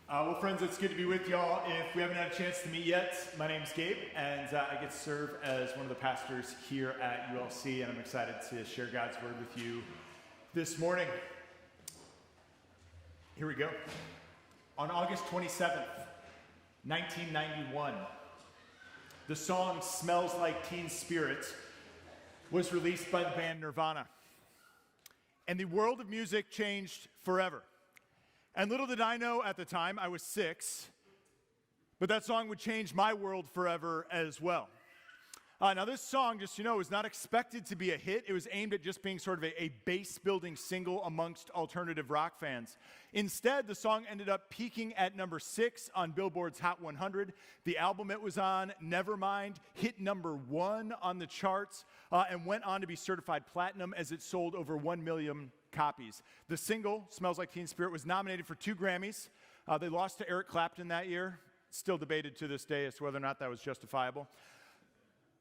Well, friends, it's good to be with y'all. If we haven't had a chance to meet yet, my name's Gabe, and I get to serve as one of the pastors here at ULC, and I'm excited to share God's Word with you this morning. Here we go. On August 27th, 1991, the song Smells Like Teen Spirit was released by the band Nirvana. And the world of music changed forever. And little did I know at the time, I was 6, but that song would change my world forever as well. Now this song, just so you know, was not expected to be a hit. It was aimed at just being sort of a base-building single amongst alternative rock fans. Instead, the song ended up peaking at number 6 on Billboard's Hot 100. The album it was on, Nevermind, hit number 1 on the charts and went on to be certified platinum as it sold over 1 million copies. The single, Smells Like Teen Spirit, was nominated for 2 Grammys. They lost to Eric Clapton that year. Still debated to this day as to whether or not that was justifiable.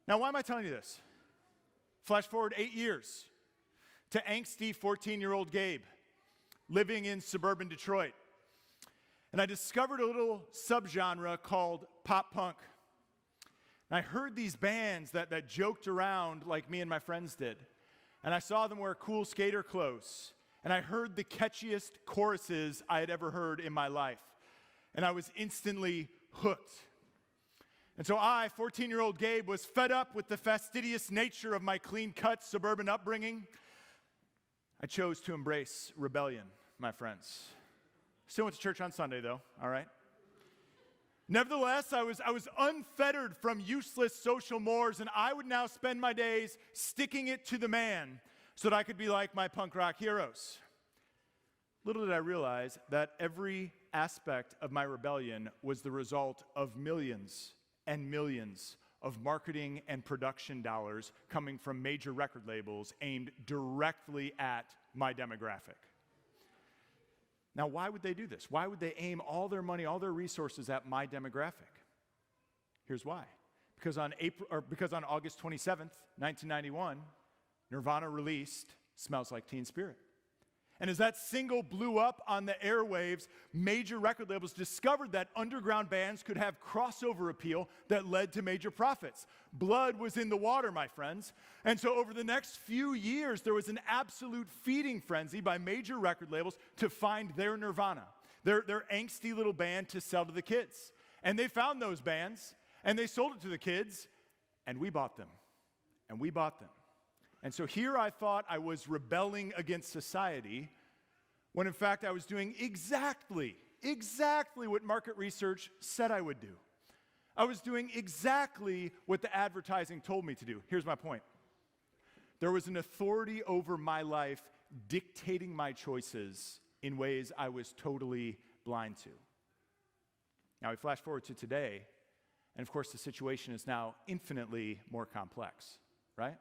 Now, why am I telling you this? Flash forward 8 years to angsty 14-year-old Gabe living in suburban Detroit. And I discovered a little subgenre called pop punk. And I heard these bands that joked around like me and my friends did. And I saw them wear cool skater clothes. And I heard the catchiest choruses I had ever heard in my life. And I was instantly hooked. And so I, 14-year-old Gabe, was fed up with the fastidious nature of my clean-cut suburban upbringing. I chose to embrace rebellion, my friends. Still went to church on Sunday, though, all right? Nevertheless, I was unfettered from useless social mores, and I would now spend my days sticking it to the man so that I could be like my punk rock heroes. Little did I realize that every aspect of my rebellion was the result of millions and millions of marketing and production dollars coming from major record labels aimed directly at my demographic. Now, why would they do this? Why would they aim all their money, all their resources at my demographic? Here's why. Because on August 27th, 1991, Nirvana released Smells Like Teen Spirit. And as that single blew up on the airwaves, major record labels discovered that underground bands could have crossover appeal that led to major profits. Blood was in the water, my friends. And so over the next few years, there was an absolute feeding frenzy by major record labels to find their Nirvana, their angsty little band to sell to the kids. And they found those bands, and they sold it to the kids, and we bought them. And we bought them. And so here I thought I was rebelling against society, when in fact I was doing exactly what market research said I would do. I was doing exactly what the advertising told me to do. Here's my point. There was an authority over my life dictating my choices in ways I was totally blind to. Now we flash forward to today, and of course the situation is now infinitely more complex, right?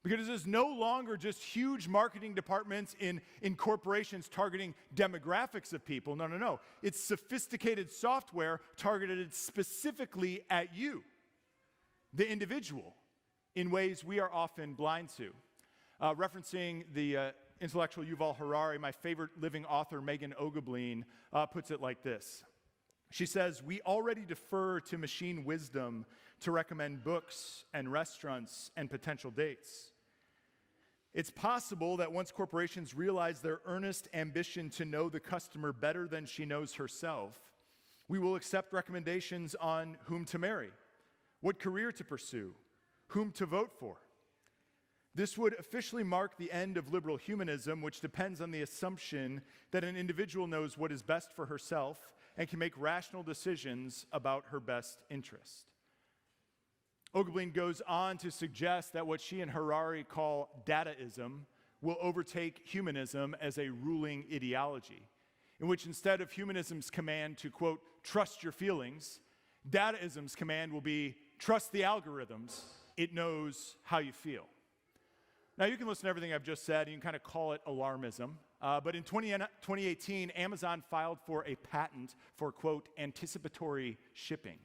Because it's no longer just huge marketing departments in corporations targeting demographics of people. No. It's sophisticated software targeted specifically at you, the individual, in ways we are often blind to. Referencing the intellectual Yuval Harari, my favorite living author, Megan Ogablin, puts it like this. She says, "We already defer to machine wisdom to recommend books and restaurants and potential dates. It's possible that once corporations realize their earnest ambition to know the customer better than she knows herself, we will accept recommendations on whom to marry, what career to pursue, whom to vote for. This would officially mark the end of liberal humanism, which depends on the assumption that an individual knows what is best for herself and can make rational decisions about her best interest." Ogablin goes on to suggest that what she and Harari call dataism will overtake humanism as a ruling ideology, in which instead of humanism's command to, quote, trust your feelings, dataism's command will be trust the algorithms, it knows how you feel. Now you can listen to everything I've just said, and you can kind of call it alarmism, but in 2018, Amazon filed for a patent for, quote, anticipatory shipping,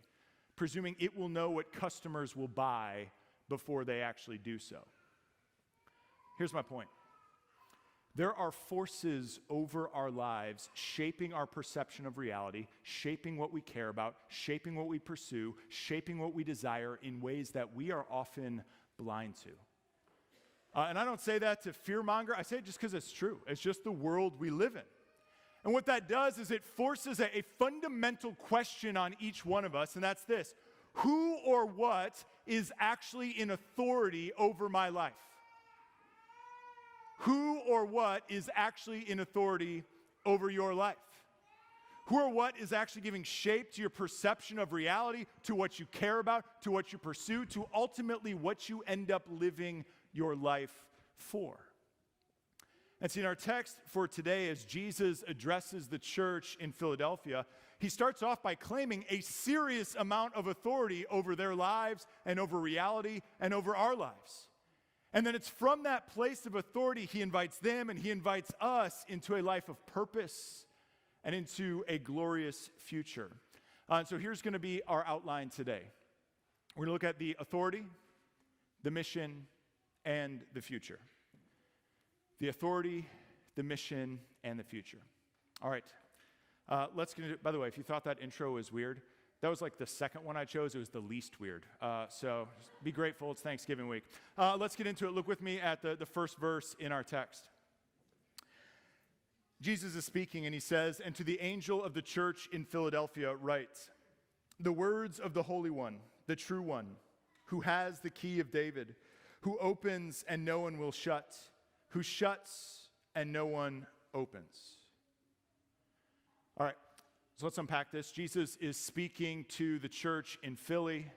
presuming it will know what customers will buy before they actually do so. Here's my point. there are forces over our lives shaping our perception of reality, shaping what we care about, shaping what we pursue, shaping what we desire in ways that we are often blind to. And I don't say that to fearmonger. I say it just because it's true. It's just the world we live in. And what that does is it forces a fundamental question on each one of us, and that's this: who or what is actually in authority over my life? Who or what is actually in authority over your life? Who or what is actually giving shape to your perception of reality, to what you care about, to what you pursue, to ultimately what you end up living your life for? And see, in our text for today, as Jesus addresses the church in Philadelphia, he starts off by claiming a serious amount of authority over their lives and over reality and over our lives. And then it's from that place of authority he invites them and he invites us into a life of purpose and into a glorious future. So here's going to be our outline today. We're going to look at the authority, the mission, and the future. The authority, the mission, and the future. All right. Let's get into it. By the way, if you thought that intro was weird, that was like the second one I chose. It was the least weird. So just be grateful. It's Thanksgiving week. Let's get into it. Look with me at the first verse in our text. Jesus is speaking, and he says, "And to the angel of the church in Philadelphia write, the words of the Holy One, the true one, who has the key of David, who opens and no one will shut, who shuts and no one opens." All right. So let's unpack this. Jesus is speaking to the church in Philly,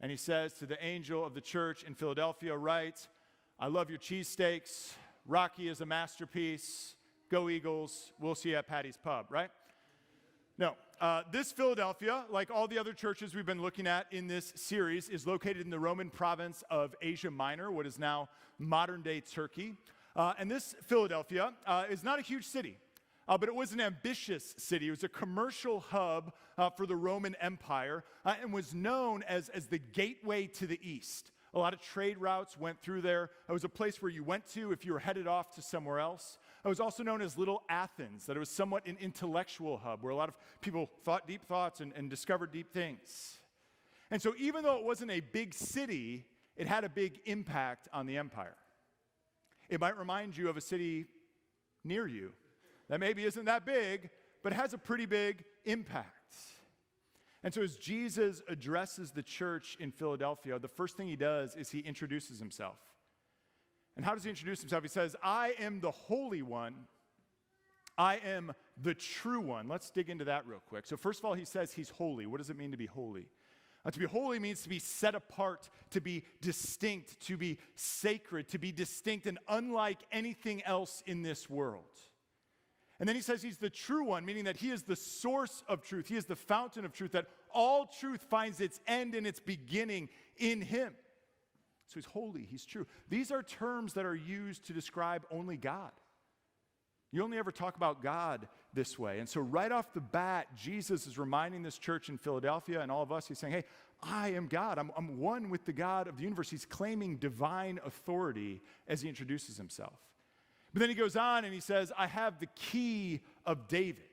and he says to the angel of the church in Philadelphia, write, "I love your cheesesteaks. Rocky is a masterpiece. Go Eagles. We'll see you at Patty's Pub," right? No. This Philadelphia, like all the other churches we've been looking at in this series, is located in the Roman province of Asia Minor, what is now modern-day Turkey. And this Philadelphia is not a huge city. But it was an ambitious city. It was a commercial hub for the Roman Empire and was known as the gateway to the east. A lot of trade routes went through there. It was a place where you went to if you were headed off to somewhere else. It was also known as Little Athens, that it was somewhat an intellectual hub where a lot of people thought deep thoughts and discovered deep things. And so even though it wasn't a big city, it had a big impact on the empire. It might remind you of a city near you that maybe isn't that big, but has a pretty big impact. And so as Jesus addresses the church in Philadelphia, the first thing he does is he introduces himself. And how does he introduce himself? He says, "I am the Holy One. I am the true one." Let's dig into that real quick. So first of all, he says he's holy. What does it mean to be holy? To be holy means to be set apart, to be distinct, to be sacred, to be distinct and unlike anything else in this world. And then he says he's the true one, meaning that he is the source of truth. He is the fountain of truth, that all truth finds its end and its beginning in him. So he's holy, he's true. These are terms that are used to describe only God. You only ever talk about God this way. And so right off the bat, Jesus is reminding this church in Philadelphia and all of us, he's saying, hey, I am God. I'm one with the God of the universe. He's claiming divine authority as he introduces himself. But then he goes on and he says, I have the key of David.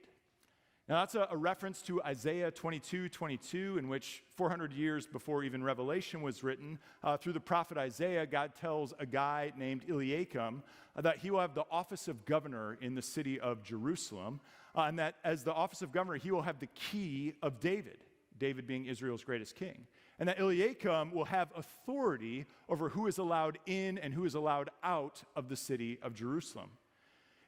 Now that's a reference to Isaiah 22:22, in which 400 years before even Revelation was written, through the prophet Isaiah, God tells a guy named Eliakim that he will have the office of governor in the city of Jerusalem, and that as the office of governor, he will have the key of David, David being Israel's greatest king. And that Eliakim will have authority over who is allowed in and who is allowed out of the city of Jerusalem.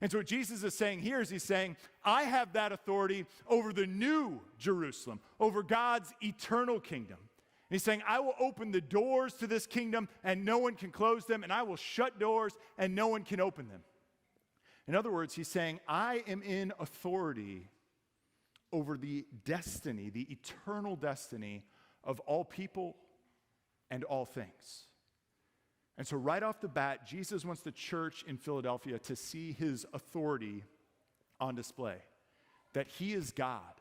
And so what Jesus is saying here is he's saying, I have that authority over the new Jerusalem, over God's eternal kingdom. And he's saying, I will open the doors to this kingdom and no one can close them, and I will shut doors and no one can open them. In other words, he's saying, I am in authority over the destiny, the eternal destiny of all people and all things. And so right off the bat, Jesus wants the church in Philadelphia to see his authority on display, that he is God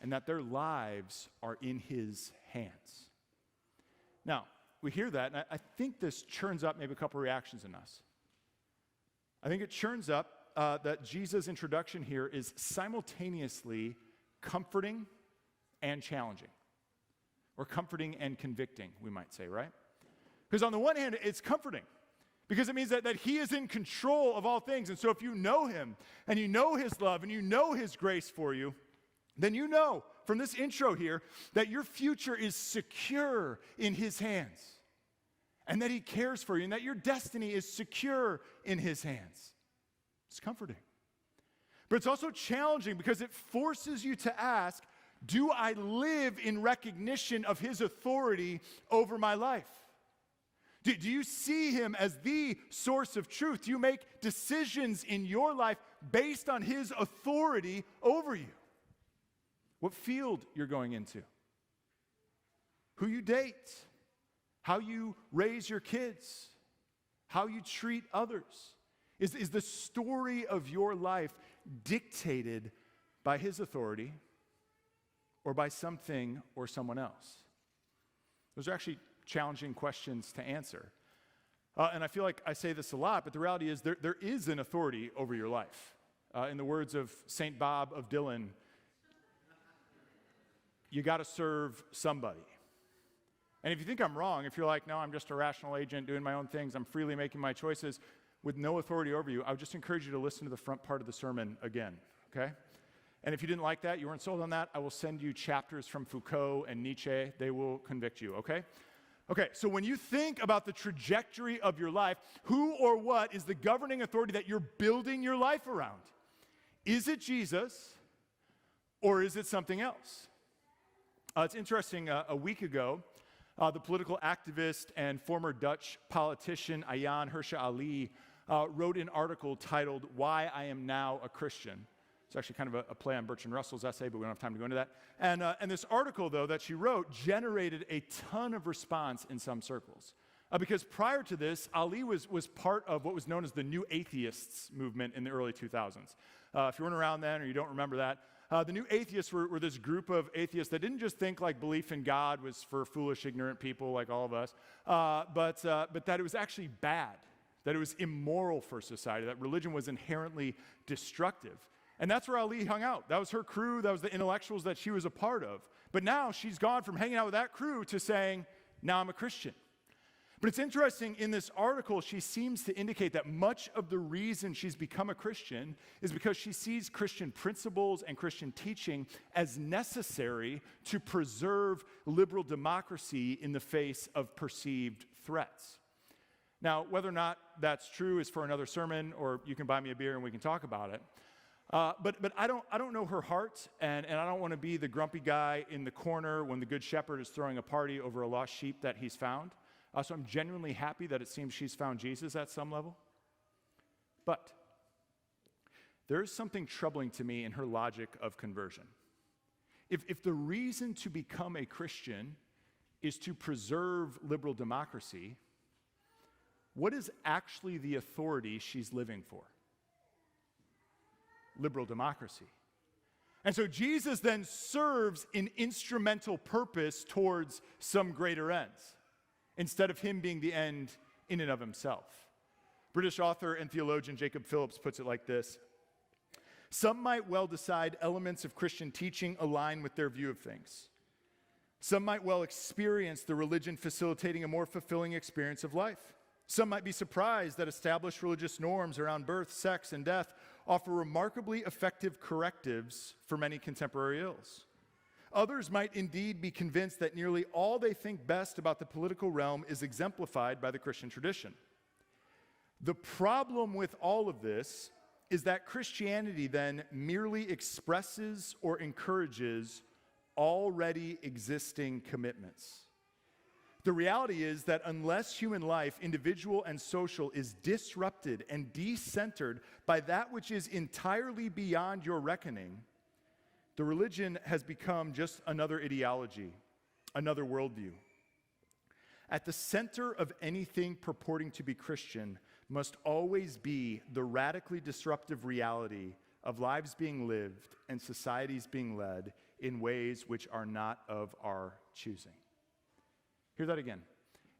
and that their lives are in his hands. Now, we hear that, and I think this churns up maybe a couple reactions in us. I think it churns up that Jesus' introduction here is simultaneously comforting and challenging, or comforting and convicting, we might say, right? Because on the one hand, it's comforting, because it means that he is in control of all things. And so if you know him, and you know his love, and you know his grace for you, then you know from this intro here that your future is secure in his hands, and that he cares for you, and that your destiny is secure in his hands. It's comforting. But it's also challenging because it forces you to ask, do I live in recognition of his authority over my life? Do you see him as the source of truth? Do you make decisions in your life based on his authority over you? What field you're going into? Who you date? How you raise your kids? How you treat others? Is the story of your life dictated by his authority or by something or someone else? Those are actually challenging questions to answer. And I feel like I say this a lot, but the reality is there is an authority over your life. In the words of St. Bob of Dylan, you got to serve somebody. And if you think I'm wrong, if you're like, no, I'm just a rational agent doing my own things, I'm freely making my choices with no authority over you, I would just encourage you to listen to the front part of the sermon again, okay? And if you didn't like that, you weren't sold on that, I will send you chapters from Foucault and Nietzsche. They will convict you, okay? Okay, so when you think about the trajectory of your life, who or what is the governing authority that you're building your life around? Is it Jesus, or is it something else? It's interesting, a week ago, the political activist and former Dutch politician Ayaan Hirsi Ali wrote an article titled, "Why I Am Now a Christian." It's actually kind of a play on Bertrand Russell's essay, but we don't have time to go into that. And this article, though, that she wrote generated a ton of response in some circles. Because prior to this, Ali was part of what was known as the New Atheists movement in the early 2000s. If you weren't around then or you don't remember that, the New Atheists were this group of atheists that didn't just think like belief in God was for foolish, ignorant people like all of us, but that it was actually bad, that it was immoral for society, that religion was inherently destructive. And that's where Ali hung out. That was her crew. That was the intellectuals that she was a part of. But now she's gone from hanging out with that crew to saying, now I'm a Christian. But it's interesting, in this article, she seems to indicate that much of the reason she's become a Christian is because she sees Christian principles and Christian teaching as necessary to preserve liberal democracy in the face of perceived threats. Now, whether or not that's true is for another sermon, or you can buy me a beer and we can talk about it. But I don't know her heart, and I don't want to be the grumpy guy in the corner when the good shepherd is throwing a party over a lost sheep that he's found. So I'm genuinely happy that it seems she's found Jesus at some level. But there is something troubling to me in her logic of conversion. If the reason to become a Christian is to preserve liberal democracy, what is actually the authority she's living for? Liberal democracy. And so Jesus then serves an instrumental purpose towards some greater ends, instead of him being the end in and of himself. British author and theologian Jacob Phillips puts it like this: some might well decide elements of Christian teaching align with their view of things. Some might well experience the religion facilitating a more fulfilling experience of life. Some might be surprised that established religious norms around birth, sex, and death offer remarkably effective correctives for many contemporary ills. Others might indeed be convinced that nearly all they think best about the political realm is exemplified by the Christian tradition. The problem with all of this is that Christianity then merely expresses or encourages already existing commitments. The reality is that unless human life, individual and social, is disrupted and decentered by that which is entirely beyond your reckoning, the religion has become just another ideology, another worldview. At the center of anything purporting to be Christian must always be the radically disruptive reality of lives being lived and societies being led in ways which are not of our choosing. Hear that again.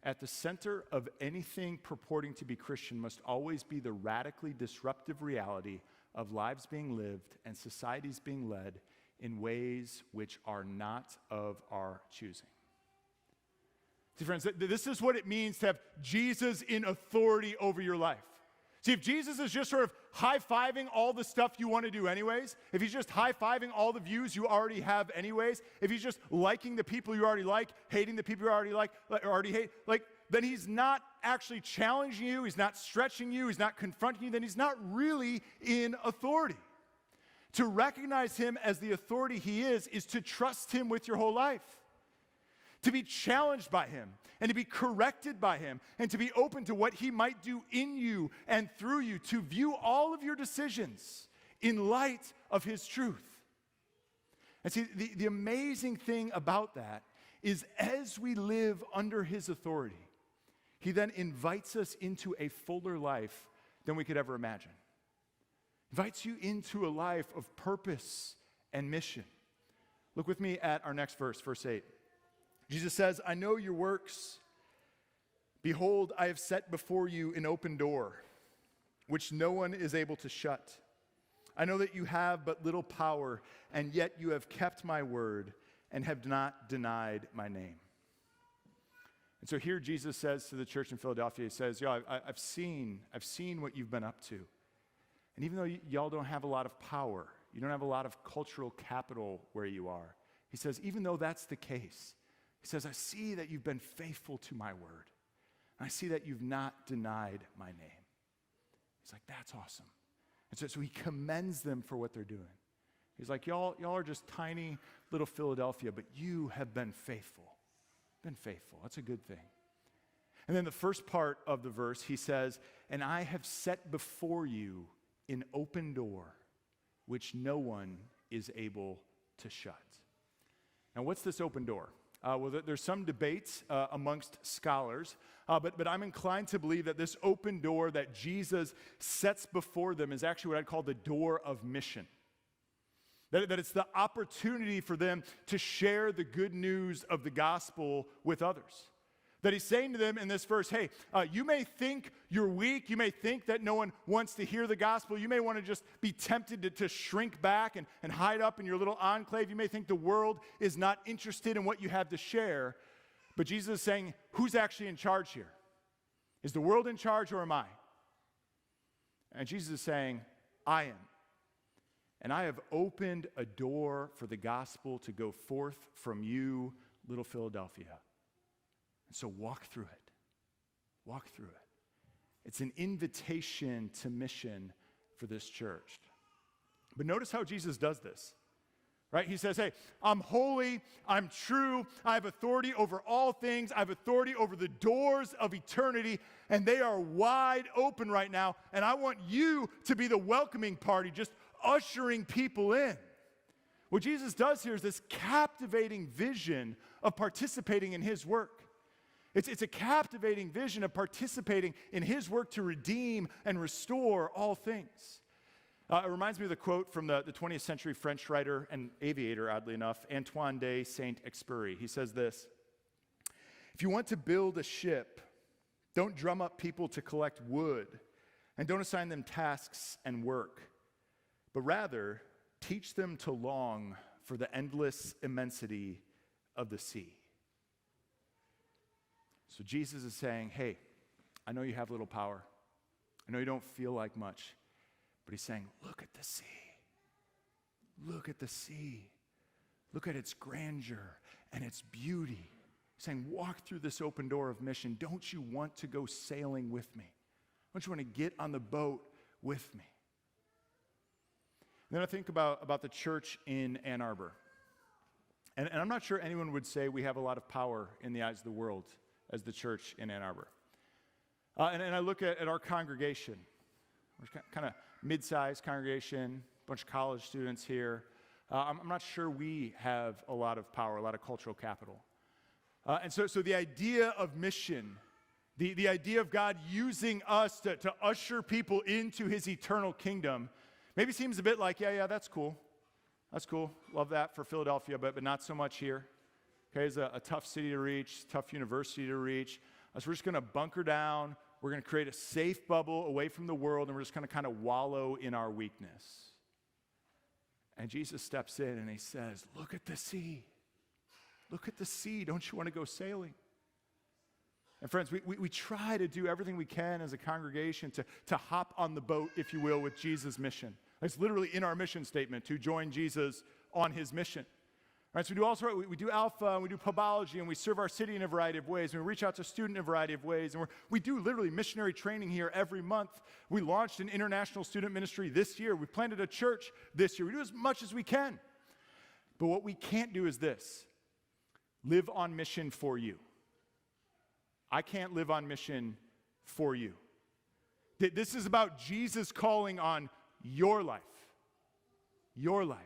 at the center of anything purporting to be Christian must always be the radically disruptive reality of lives being lived and societies being led in ways which are not of our choosing. See, friends, this is what it means to have Jesus in authority over your life. See, if Jesus is just sort of high-fiving all the stuff you want to do anyways, if he's just high-fiving all the views you already have anyways, if he's just liking the people you already like, hating the people you already like, or already hate, then he's not actually challenging you, he's not stretching you, he's not confronting you, then he's not really in authority. To recognize him as the authority he is to trust him with your whole life. To be challenged by him, and to be corrected by him, and to be open to what he might do in you and through you, to view all of your decisions in light of his truth. And see, the amazing thing about that is as we live under his authority, he then invites us into a fuller life than we could ever imagine. Invites you into a life of purpose and mission. Look with me at our next verse, verse 8. Jesus says, I know your works. Behold, I have set before you an open door, which no one is able to shut. I know that you have but little power, and yet you have kept my word and have not denied my name. And so here Jesus says to the church in Philadelphia, he says, I've seen what you've been up to. And even though y'all don't have a lot of power, you don't have a lot of cultural capital where you are, he says, even though that's the case, he says, I see that you've been faithful to my word. And I see that you've not denied my name. He's like, that's awesome. And so he commends them for what they're doing. He's like, y'all are just tiny little Philadelphia, but you have been faithful. Been faithful. That's a good thing. And then the first part of the verse, he says, and I have set before you an open door, which no one is able to shut. Now, what's this open door? Well, there's some debate amongst scholars, but I'm inclined to believe that this open door that Jesus sets before them is actually what I'd call the door of mission. That it's the opportunity for them to share the good news of the gospel with others. That he's saying to them in this verse, hey, you may think you're weak. You may think that no one wants to hear the gospel. You may want to just be tempted to shrink back and hide up in your little enclave. You may think the world is not interested in what you have to share. But Jesus is saying, who's actually in charge here? Is the world in charge or am I? And Jesus is saying, I am. And I have opened a door for the gospel to go forth from you, little Philadelphia. So walk through it. Walk through it. It's an invitation to mission for this church. But notice how Jesus does this, right? He says, hey, I'm holy, I'm true, I have authority over all things, I have authority over the doors of eternity, and they are wide open right now, and I want you to be the welcoming party, just ushering people in. What Jesus does here is this captivating vision of participating in his work. It's a captivating vision of participating in his work to redeem and restore all things. It reminds me of the quote from the 20th century French writer and aviator, oddly enough, Antoine de Saint-Exupéry. He says this, if you want to build a ship, don't drum up people to collect wood, and don't assign them tasks and work, but rather teach them to long for the endless immensity of the sea. So Jesus is saying, hey, I know you have little power. I know you don't feel like much. But he's saying, look at the sea. Look at the sea. Look at its grandeur and its beauty. He's saying, walk through this open door of mission. Don't you want to go sailing with me? Don't you want to get on the boat with me? And then I think about the church in Ann Arbor. And I'm not sure anyone would say we have a lot of power in the eyes of the world as the church in Ann Arbor. And I look at our congregation. We're kind of mid-sized congregation, a bunch of college students here. I'm not sure we have a lot of power, a lot of cultural capital. And so the idea of mission, the idea of God using us to usher people into his eternal kingdom, maybe seems a bit like, yeah, that's cool. That's cool. Love that for Philadelphia, but not so much here. Okay, it's a tough city to reach, tough university to reach. So we're just going to bunker down. We're going to create a safe bubble away from the world, and we're just going to kind of wallow in our weakness. And Jesus steps in and he says, look at the sea. Look at the sea. Don't you want to go sailing? And friends, we try to do everything we can as a congregation to hop on the boat, if you will, with Jesus' mission. It's literally in our mission statement to join Jesus on his mission. All right, so we do all sorts. We do Alpha, and we do Pubology, and we serve our city in a variety of ways, and we reach out to students in a variety of ways, and we do literally missionary training here every month. We launched an international student ministry this year. We planted a church this year. We do as much as we can. But what we can't do is this: live on mission for you. I can't live on mission for you. This is about Jesus calling on your life. Your life.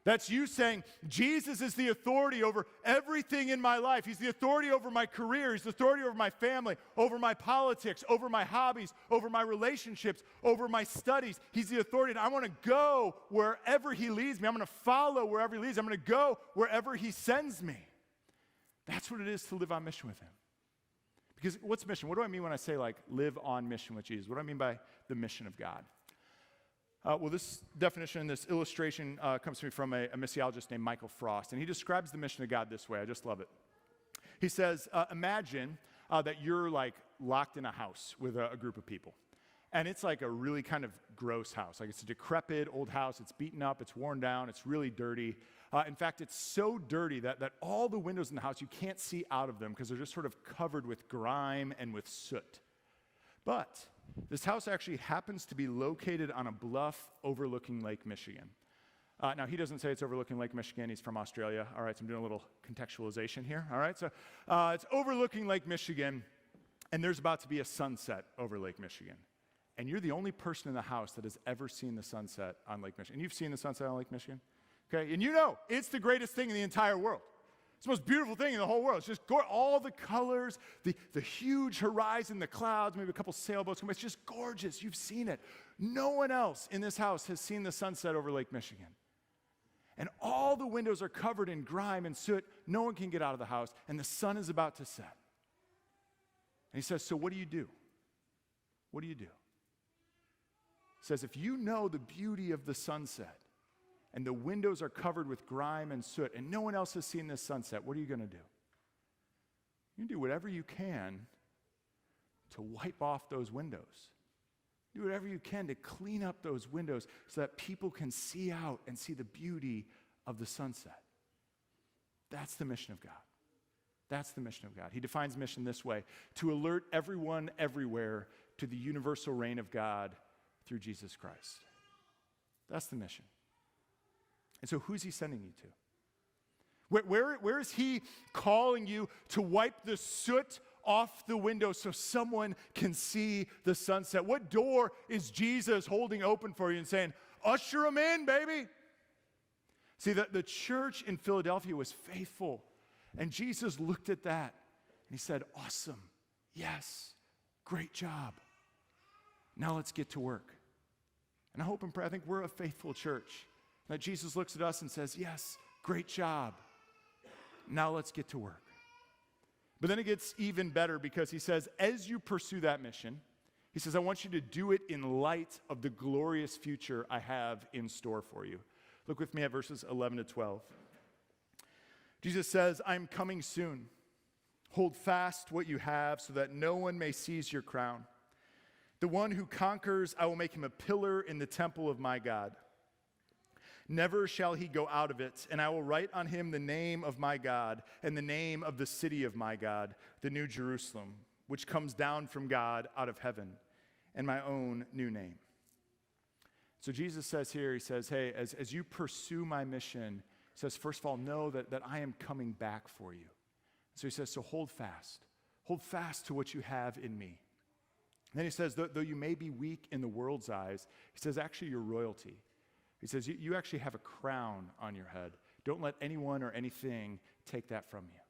That's you saying, Jesus is the authority over everything in my life. He's the authority over my career. He's the authority over my family, over my politics, over my hobbies, over my relationships, over my studies. He's the authority, and I want to go wherever he leads me. I'm going to follow wherever he leads. I'm going to go wherever he sends me. That's what it is to live on mission with him. Because what's mission? What do I mean when I say, like, live on mission with Jesus? What do I mean by the mission of God? Well, this definition, this illustration comes to me from a missiologist named Michael Frost, and he describes the mission of God this way. I just love it. He says, imagine that you're like locked in a house with a group of people, and it's like a really kind of gross house. Like, it's a decrepit old house. It's beaten up. It's worn down. It's really dirty. In fact, it's so dirty that all the windows in the house, you can't see out of them because they're just sort of covered with grime and with soot. But this house actually happens to be located on a bluff overlooking Lake Michigan. Now, he doesn't say it's overlooking Lake Michigan. He's from Australia. All right, so I'm doing a little contextualization here. All right, so it's overlooking Lake Michigan, and there's about to be a sunset over Lake Michigan. And you're the only person in the house that has ever seen the sunset on Lake Michigan. And you've seen the sunset on Lake Michigan? Okay, and you know it's the greatest thing in the entire world. It's the most beautiful thing in the whole world. It's just all the colors, the huge horizon, the clouds, maybe a couple sailboats. It's just gorgeous. You've seen it. No one else in this house has seen the sunset over Lake Michigan. And all the windows are covered in grime and soot. No one can get out of the house, and the sun is about to set. And he says, so what do you do? What do you do? He says, if you know the beauty of the sunset, and the windows are covered with grime and soot, and no one else has seen this sunset, what are you going to do? You do whatever you can to wipe off those windows. Do whatever you can to clean up those windows so that people can see out and see the beauty of the sunset. That's the mission of God. That's the mission of God. He defines mission this way: to alert everyone everywhere to the universal reign of God through Jesus Christ. That's the mission. And so who's he sending you to? Where is he calling you to wipe the soot off the window so someone can see the sunset? What door is Jesus holding open for you and saying, usher them in, baby? See, the church in Philadelphia was faithful, and Jesus looked at that and he said, awesome, yes, great job. Now let's get to work. And I hope and pray, I think we're a faithful church. That Jesus looks at us and says, yes, great job. Now let's get to work. But then it gets even better because he says, as you pursue that mission, he says, I want you to do it in light of the glorious future I have in store for you. Look with me at verses 11 to 12. Jesus says, I'm coming soon. Hold fast what you have so that no one may seize your crown. The one who conquers, I will make him a pillar in the temple of my God. Never shall he go out of it, and I will write on him the name of my God and the name of the city of my God, the New Jerusalem, which comes down from God out of heaven, and my own new name. So Jesus says here, he says, hey, as you pursue my mission, he says, first of all, know that I am coming back for you. So he says, so hold fast to what you have in me. And then he says, though you may be weak in the world's eyes, he says, actually you're royalty. He says, you actually have a crown on your head. Don't let anyone or anything take that from you.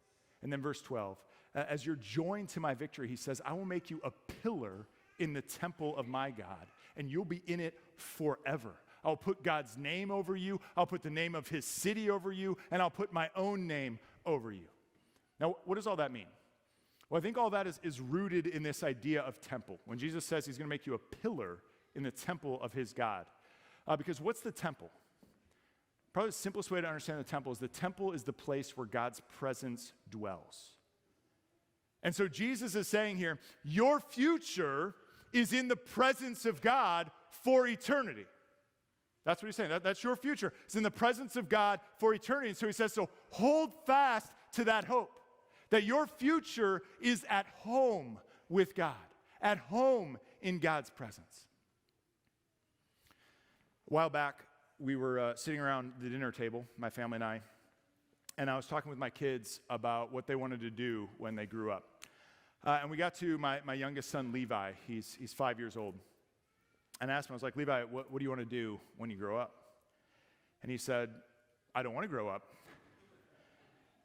And then verse 12, as you're joined to my victory, he says, I will make you a pillar in the temple of my God, and you'll be in it forever. I'll put God's name over you. I'll put the name of his city over you, and I'll put my own name over you. Now, what does all that mean? Well, I think all that is rooted in this idea of temple. When Jesus says he's going to make you a pillar in the temple of his God. Because what's the temple? Probably the simplest way to understand the temple is the place where God's presence dwells. And so Jesus is saying here, your future is in the presence of God for eternity. That's what he's saying. That's your future. It's in the presence of God for eternity. And so he says, so hold fast to that hope, that your future is at home with God, at home in God's presence. A while back, we were sitting around the dinner table, my family and I was talking with my kids about what they wanted to do when they grew up. And we got to my youngest son, Levi. He's 5 years old. And I asked him, I was like, Levi, what do you want to do when you grow up? And he said, I don't want to grow up.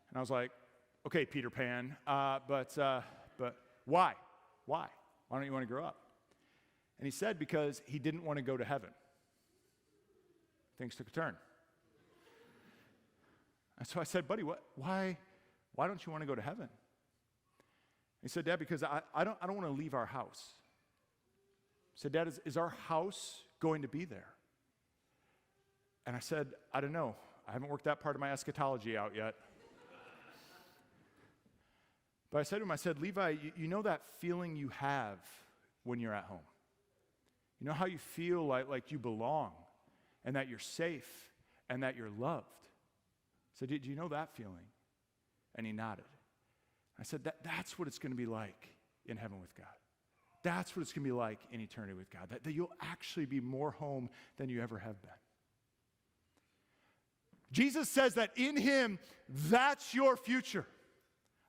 And I was like, okay, Peter Pan, but why? Why? Why don't you want to grow up? And he said, because he didn't want to go to heaven. Things took a turn. And so I said, buddy, why don't you want to go to heaven? He said, Dad, because I don't want to leave our house. I said, Dad, is our house going to be there? And I said, I don't know. I haven't worked that part of my eschatology out yet. But I said to him, I said, Levi, you know that feeling you have when you're at home? You know how you feel like you belong and that you're safe and that you're loved? I said, do you know that feeling? And he nodded. I said, that's what it's going to be like in heaven with God. That's what it's going to be like in eternity with God, that you'll actually be more home than you ever have been. Jesus says that in him, that's your future,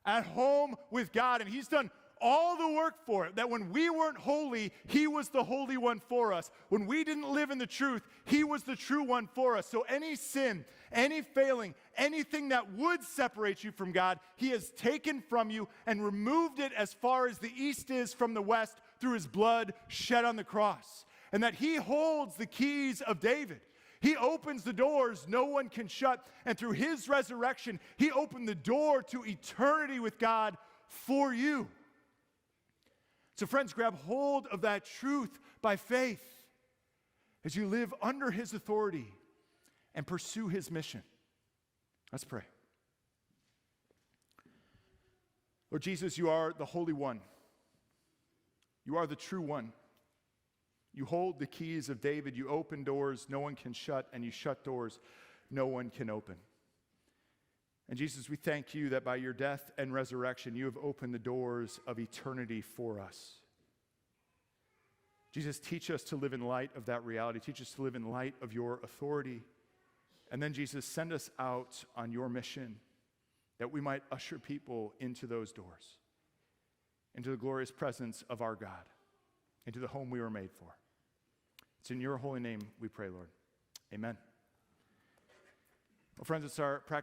at home with God, and he's done all the work for it, that when we weren't holy, he was the holy one for us. When we didn't live in the truth, he was the true one for us. So any sin, any failing, anything that would separate you from God, he has taken from you and removed it as far as the east is from the west through his blood shed on the cross. And that he holds the keys of David. He opens the doors no one can shut. And through his resurrection, he opened the door to eternity with God for you. So friends, grab hold of that truth by faith as you live under his authority and pursue his mission. Let's pray. Lord Jesus, you are the Holy One. You are the true one. You hold the keys of David. You open doors no one can shut, and you shut doors no one can open. And Jesus, we thank you that by your death and resurrection, you have opened the doors of eternity for us. Jesus, teach us to live in light of that reality. Teach us to live in light of your authority. And then, Jesus, send us out on your mission that we might usher people into those doors, into the glorious presence of our God, into the home we were made for. It's in your holy name we pray, Lord. Amen. Well, friends, it's our practice